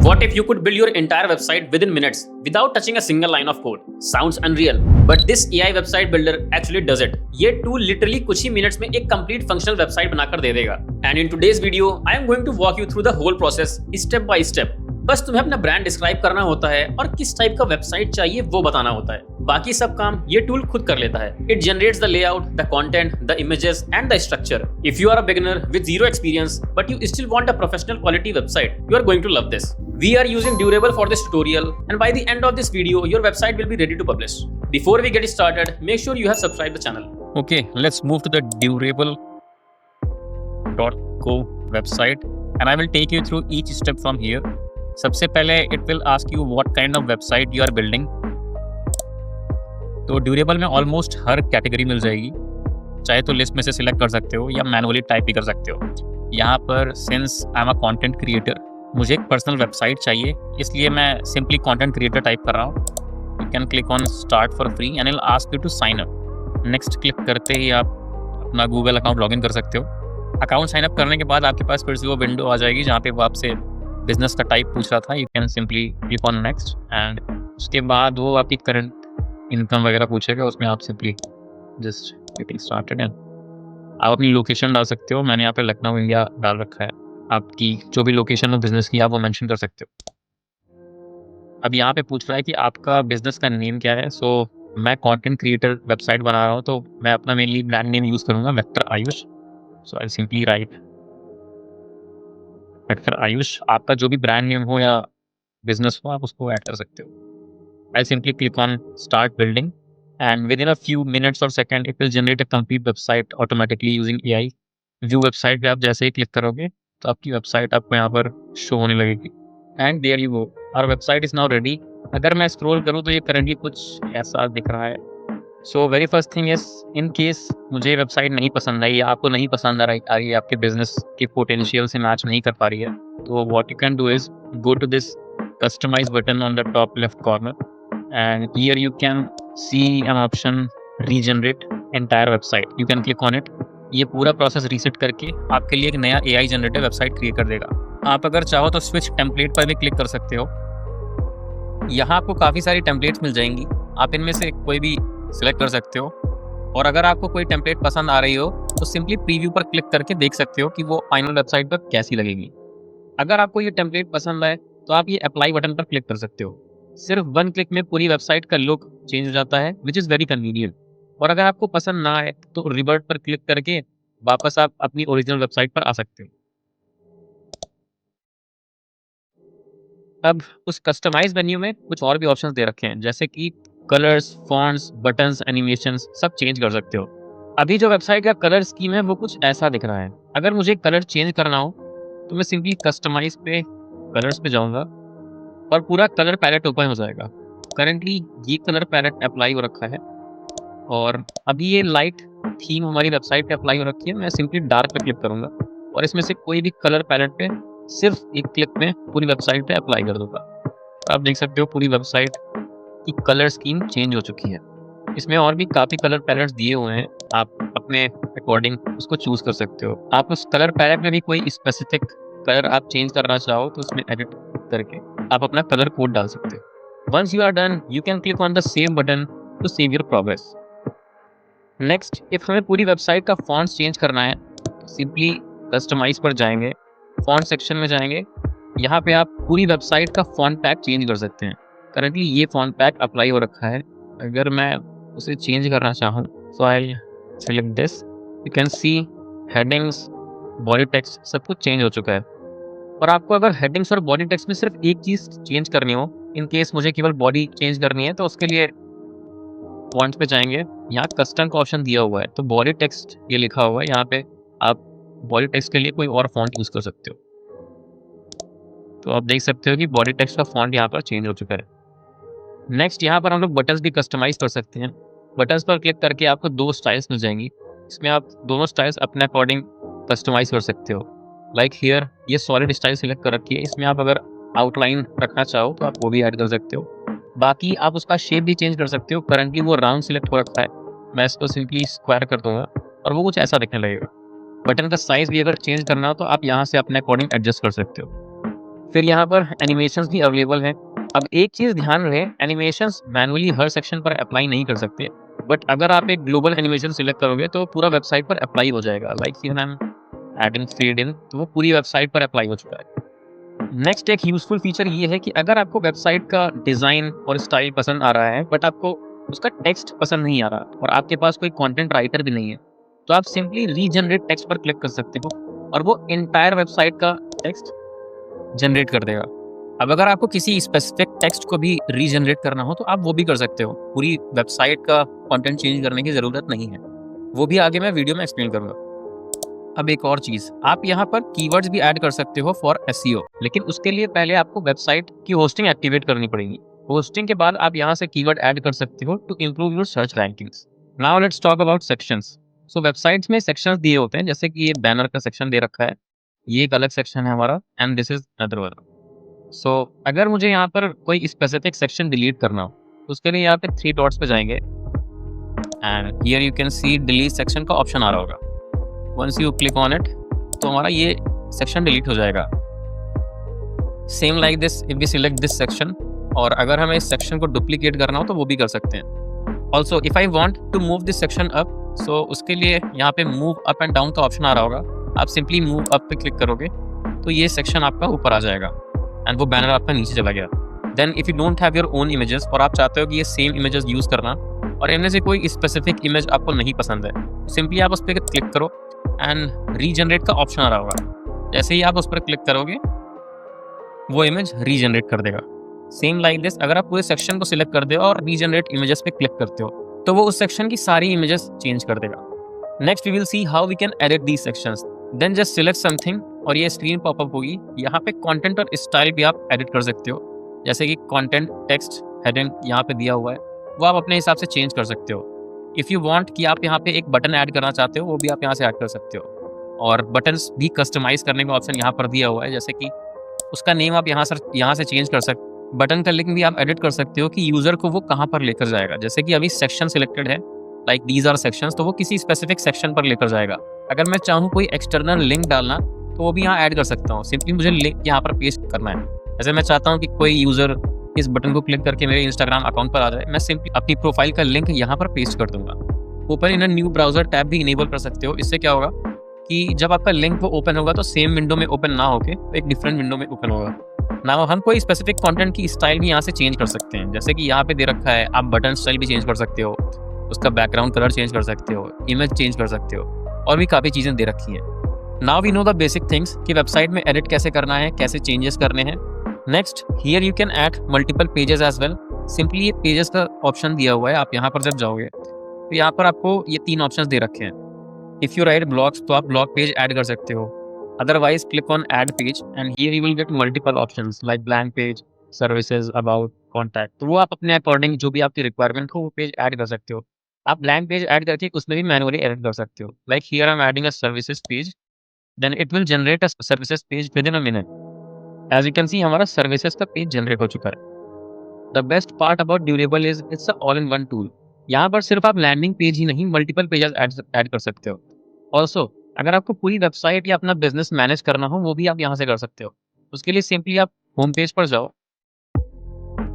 What if you could build your entire website within minutes without touching a single line of code? Sounds unreal, but this AI website builder actually does it. ये tool literally कुछ ही minutes में एक complete functional website बनाकर दे देगा. And in today's video, I am going to walk you through the whole process step by step. बस तुम्हें अपना brand describe करना होता है और किस टाइप का वेबसाइट चाहिए वो बताना होता है. बाकी सब काम ये टूल खुद कर लेता है. It generates the layout, the content, the images and the structure. If you are a beginner with zero experience but you still want a professional quality website, you are going to love this. We are using Durable for this tutorial and by the end of this video, your website will be ready to publish. Before we get started, make sure you have subscribed the channel. Okay, let's move to the Durable.co website and I will take you through each step from here. सबसे पहले it will ask you what kind of website you are building. तो durable में almost हर category मिल जाएगी, चाहे तो list में से select कर सकते हो या मैनुअली टाइप भी कर सकते हो. यहाँ पर since I am a content creator, मुझे एक पर्सनल वेबसाइट चाहिए, इसलिए मैं सिंपली कंटेंट क्रिएटर टाइप कर रहा हूँ. You can click on start for free and it ask you to sign up. Next click करते ही आप अपना गूगल अकाउंट लॉगिन कर सकते हो. अकाउंट साइन अप करने के बाद आपके पास फिर से वो विंडो आ जाएगी जहाँ पे वो आपसे बिजनेस का टाइप पूछ रहा था. You can simply click on next and उसके बाद वो आपकी करंट इनकम वगैरह पूछेगा, उसमें आप simply just getting started and आप अपनी लोकेशन डाल सकते हो. मैंने यहाँ पे लखनऊ इंडिया डाल रखा है. आपकी जो भी लोकेशन हो बिजनेस की आप वो मेंशन कर सकते हो. अब यहाँ पे पूछ रहा है कि आपका बिजनेस का नेम क्या है. सो मैं कंटेंट क्रिएटर वेबसाइट बना रहा हूँ तो मैं अपना मेनली ब्रांड नेम यूज़ करूँगा, vector Ayush. So I simply write vector Ayush. आपका जो भी ब्रांड नेम हो या बिजनेस हो आप उसको ऐड कर सकते हो. I simply click on start building and within a few minutes or second it will generate a complete website automatically using AI. View website पे आप जैसे ही क्लिक करोगे तो आपकी वेबसाइट आपको यहाँ पर शो होने लगेगी. And there you go, our website is now ready. अगर मैं स्क्रॉल करूँ तो ये करंटली कुछ ऐसा दिख रहा है. So very first thing is in case मुझे वेबसाइट नहीं पसंद आई या आपको नहीं पसंद आ रही है, आपके बिजनेस के पोटेंशियल से मैच नहीं कर पा रही है, तो what you can do is go to this customize button on the top left corner. And here you can see an option regenerate entire website. You can click on it. ये पूरा process reset करके आपके लिए एक नया AI generated website create कर देगा. आप अगर चाहो तो स्विच टेम्पलेट पर भी क्लिक कर सकते हो. यहाँ आपको काफ़ी सारी टेम्पलेट्स मिल जाएंगी, आप इनमें से कोई भी सिलेक्ट कर सकते हो. और अगर आपको कोई टेम्पलेट पसंद आ रही हो तो सिंपली प्रीव्यू पर क्लिक करके देख सकते हो कि वो फाइनल वेबसाइट पर कैसी लगेगी. अगर आपको ये टेम्पलेट पसंद आए तो आप ये अप्लाई बटन पर क्लिक कर सकते हो. सिर्फ वन क्लिक में पूरी वेबसाइट का लुक चेंज हो जाता है, विच इज़ वेरी कन्वीनियंट. और अगर आपको पसंद ना आए तो रिवर्ट पर क्लिक करके वापस आप अपनी ओरिजिनल वेबसाइट पर आ सकते हो. अब उस कस्टमाइज मेन्यू में कुछ और भी ऑप्शंस दे रखे हैं, जैसे कि कलर्स, फॉन्ट्स, बटन्स, एनिमेशंस सब चेंज कर सकते हो. अभी जो वेबसाइट का कलर स्कीम है वो कुछ ऐसा दिख रहा है. अगर मुझे कलर चेंज करना हो तो मैं सिंपली कस्टमाइज पे कलर्स पे जाऊँगा और पूरा कलर पैलेट ओपन हो जाएगा. करंटली ये कलर पैलेट अप्लाई हो रखा है और अभी ये लाइट थीम हमारी वेबसाइट पे अप्लाई हो रखी है. मैं सिंपली डार्क पे क्लिक करूँगा और इसमें से कोई भी कलर पैलेट पे सिर्फ एक क्लिक में पूरी वेबसाइट पे अप्लाई कर दूँगा. आप देख सकते हो पूरी वेबसाइट की कलर स्कीम चेंज हो चुकी है. इसमें और भी काफ़ी कलर पैलेट्स दिए हुए हैं, आप अपने अकॉर्डिंग उसको चूज़ कर सकते हो. आप उस कलर पैलेट में भी कोई स्पेसिफिक कलर आप चेंज करना चाहो तो उसमें एडिट करके आप अपना कलर कोड डाल सकते हो. Once you are done you can click on the save button to save your progress. Next, if हमें पूरी वेबसाइट का फॉन्ट चेंज करना है तो सिंपली कस्टमाइज पर जाएंगे, फॉन्ट सेक्शन में जाएंगे. यहाँ पे आप पूरी वेबसाइट का फॉन्ट पैक चेंज कर सकते हैं. करंटली ये फॉन्ट पैक अप्लाई हो रखा है. अगर मैं उसे चेंज करना चाहूँ so I select this. You can see headings, body text सब कुछ चेंज हो चुका है. और आपको अगर हेडिंग्स और बॉडी टेक्स्ट में सिर्फ एक चीज़ चेंज करनी हो, इन केस मुझे केवल बॉडी चेंज करनी है, तो उसके लिए फॉन्ट्स पे जाएंगे. यहाँ कस्टम का ऑप्शन दिया हुआ है तो बॉडी टेक्स्ट ये लिखा हुआ है, यहाँ पे आप बॉडी टेक्स्ट के लिए कोई और फॉन्ट यूज़ कर सकते हो. तो आप देख सकते हो कि बॉडी टेक्स्ट का फॉन्ट यहाँ पर चेंज हो चुका है. नेक्स्ट, यहाँ पर हम लोग बटन्स भी कस्टमाइज़ कर सकते हैं. बटन्स पर क्लिक करके आपको दो स्टाइल्स मिल जाएंगी. इसमें आप दोनों स्टाइल्स अपने अकॉर्डिंग कस्टमाइज़ कर सकते हो. लाइक हियर ये सॉलिड स्टाइल सिलेक्ट कर रखी है, इसमें आप अगर आउटलाइन रखना चाहो तो आप वो भी ऐड कर सकते हो. बाकी आप उसका शेप भी चेंज कर सकते हो. करंटली वो राउंड सिलेक्ट हो रखा है, मैं इसको सिंपली स्क्वायर कर दूंगा और वो कुछ ऐसा दिखने लगेगा. बटन का साइज़ भी अगर चेंज करना हो तो आप यहाँ से अपने अकॉर्डिंग एडजस्ट कर सकते हो. फिर यहाँ पर एनिमेशंस भी अवेलेबल हैं। अब एक चीज़ ध्यान रहे, एनिमेशंस मैनुअली हर सेक्शन पर अप्लाई नहीं कर सकते, बट अगर आप एक ग्लोबल एनिमेशन सिलेक्ट करोगे तो पूरा वेबसाइट पर अप्लाई हो जाएगा। Like here I am adding fade in, तो वो पूरी वेबसाइट पर अप्लाई हो चुका है। नेक्स्ट एक यूज़फुल फीचर ये है कि अगर आपको वेबसाइट का डिज़ाइन और स्टाइल पसंद आ रहा है, बट आपको उसका टेक्स्ट पसंद नहीं आ रहा और आपके पास कोई कंटेंट राइटर भी नहीं है, तो आप सिंपली रीजनरेट टेक्स्ट पर क्लिक कर सकते हो और वो एंटायर वेबसाइट का टेक्स्ट जनरेट कर देगा। अब अगर आपको किसी स्पेसिफिक टेक्स्ट को भी रीजनरेट करना हो तो आप वो भी कर सकते हो। पूरी वेबसाइट का कंटेंट चेंज करने की ज़रूरत नहीं है, वो भी आगे मैं वीडियो में एक्सप्लेन करूँगा। अब एक और चीज़, आप यहाँ पर कीवर्ड्स भी ऐड कर सकते हो फॉर एसईओ, लेकिन उसके लिए पहले आपको वेबसाइट की होस्टिंग एक्टिवेट करनी पड़ेगी। होस्टिंग के बाद आप यहाँ से कीवर्ड ऐड कर सकते हो to improve your search rankings. Now let's talk about sections. So websites में सेक्शंस दिए होते हैं, जैसे कि ये बैनर का सेक्शन दे रखा है, ये एक अलग सेक्शन है हमारा, and this is other one. So अगर मुझे यहाँ पर कोई स्पेसिफिक सेक्शन डिलीट करना हो तो उसके लिए यहाँ पे 3 डॉट्स पे जाएंगे and here you can see delete section का ऑप्शन आ रहा होगा। Once you click on it तो हमारा ये सेक्शन डिलीट हो जाएगा। Same like this if we select this section, और अगर हमें इस सेक्शन को डुप्लीकेट करना हो तो वो भी कर सकते हैं। Also if I want to move this section up, so उसके लिए यहाँ पे मूव अप एंड डाउन का ऑप्शन आ रहा होगा। आप सिंपली मूव अप पे क्लिक करोगे तो ये सेक्शन आपका ऊपर आ जाएगा एंड वो बैनर आपका नीचे चला गया। Then if you don't have your own images और आप चाहते हो कि ये सेम इमेजेस यूज़ करना और इनमें से कोई स्पेसिफिक इमेज आपको नहीं पसंद है, सिंपली आप उस पर क्लिक करो एंड रीजनरेट का ऑप्शन आ रहा होगा। जैसे ही आप उस पर क्लिक करोगे वो इमेज रीजनरेट कर देगा। सेम लाइक दिस, अगर आप पूरे सेक्शन को सिलेक्ट कर दो और रीजनरेट इमेजेस पे क्लिक करते हो तो वो उस सेक्शन की सारी इमेजेस चेंज कर देगा। Next we will see how we can edit these sections. Then just select something और ये स्क्रीन पॉपअप होगी। यहाँ पे कंटेंट और स्टाइल भी आप एडिट कर सकते हो, जैसे कि कंटेंट, टेक्स्ट, हेडिंग यहाँ पे दिया हुआ है, वो आप अपने हिसाब से चेंज कर सकते हो। इफ़ यू वांट कि आप यहाँ पे एक बटन ऐड करना चाहते हो, वो भी आप यहाँ से ऐड कर सकते हो। और बटन्स भी कस्टमाइज़ करने का ऑप्शन यहाँ पर दिया हुआ है, जैसे कि उसका नेम आप यहाँ से चेंज कर सकते। बटन का लिंक भी आप एडिट कर सकते हो कि यूज़र को वो कहाँ पर लेकर जाएगा। जैसे कि अभी सेक्शन सिलेक्टेड है, लाइक दीज आर सेक्शंस, तो वो किसी स्पेसिफिक सेक्शन पर लेकर जाएगा। अगर मैं चाहूँ कोई एक्सटर्नल लिंक डालना तो वो भी यहाँ ऐड कर सकता हूँ। सिंपली मुझे लिंक यहाँ पर पेस्ट करना है। जैसे मैं चाहता हूँ कि कोई यूज़र इस बटन को क्लिक करके मेरे इंस्टाग्राम अकाउंट पर आ जाए, मैं सिंपली अपनी प्रोफाइल का लिंक यहाँ पर पेस्ट कर दूंगा। ऊपर इन न्यू ब्राउजर टैब भी इनेबल कर सकते हो। इससे क्या होगा कि जब आपका लिंक वो ओपन होगा तो सेम विंडो में ओपन ना होके एक डिफरेंट विंडो में ओपन होगा। ना हम कोई स्पेसिफिक कंटेंट की स्टाइल भी यहाँ से चेंज कर सकते हैं, जैसे कि यहाँ पे दे रखा है, आप बटन स्टाइल भी चेंज कर सकते हो, उसका बैकग्राउंड कलर चेंज कर सकते हो, इमेज चेंज कर सकते हो, और भी काफ़ी चीज़ें दे रखी हैं। Now we know the basic things कि वेबसाइट में एडिट कैसे करना है, कैसे चेंजेस करने हैं। Next here you can add multiple pages as well. Simply ये पेजेस का ऑप्शन दिया हुआ है। आप यहाँ पर जब जाओगे तो यहाँ पर आपको ये 3 ऑप्शंस दे रखे हैं। इफ़ यू राइट ब्लॉग्स तो आप ब्लॉग पेज ऐड कर सकते हो, otherwise click on add page and here you will get multiple options like blank page, services, about, contact. तो वो आप अपने अकॉर्डिंग जो भी आपकी रिक्वायरमेंट हो वो पेज ऐड कर सकते हो। आप ब्लैंक पेज ऐड करके उसमें भी मैनुअली एडिट कर सकते हो। Like here I am adding a services page, then it will generate a services page within a minute. As you can see हमारा सर्विसेज का पेज जनरेट हो चुका है। The best part about Durable is it's a all in one tool. यहाँ पर सिर्फ आप landing page ही नहीं, मल्टीपल पेजेस ऐड कर सकते हो। ऑल्सो अगर आपको पूरी वेबसाइट या अपना बिजनेस मैनेज करना हो वो भी आप यहाँ से कर सकते हो। उसके लिए सिंपली आप होम पेज पर जाओ,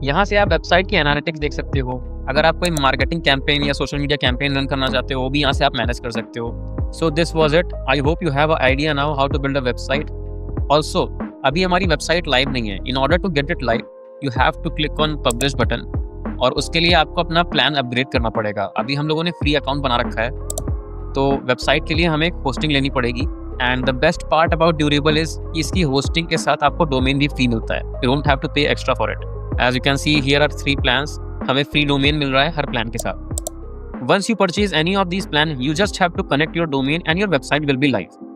यहाँ से आप वेबसाइट की एनालिटिक्स देख सकते हो। अगर आप कोई मार्केटिंग कैंपेन या सोशल मीडिया कैंपेन रन करना चाहते हो वो भी यहाँ से आप मैनेज कर सकते हो। So this was it. I hope you have a idea now how to build a website. Also अभी हमारी वेबसाइट लाइव नहीं है। In order to get it live you have to click on publish button, और उसके लिए आपको अपना plan upgrade करना पड़ेगा। अभी हम लोगों ने फ्री अकाउंट बना रखा है, तो वेबसाइट के लिए हमें होस्टिंग लेनी पड़ेगी। And the best part about Durable is इसकी होस्टिंग के साथ आपको डोमेन भी फ्री मिलता है। You don't have to pay extra for it. As you can see here are 3 plans. हमें फ्री डोमेन मिल रहा है हर प्लान के साथ। Once you purchase any of these plan you just have to connect your domain and your website will be live.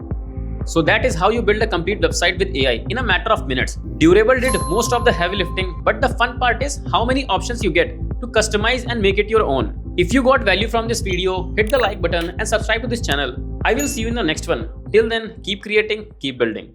So that is how you build a complete website with AI in a matter of minutes. Durable did most of the heavy lifting, but the fun part is how many options you get to customize and make it your own. If you got value from this video, hit the like button and subscribe to this channel. I will see you in the next one. Till then, keep creating, keep building.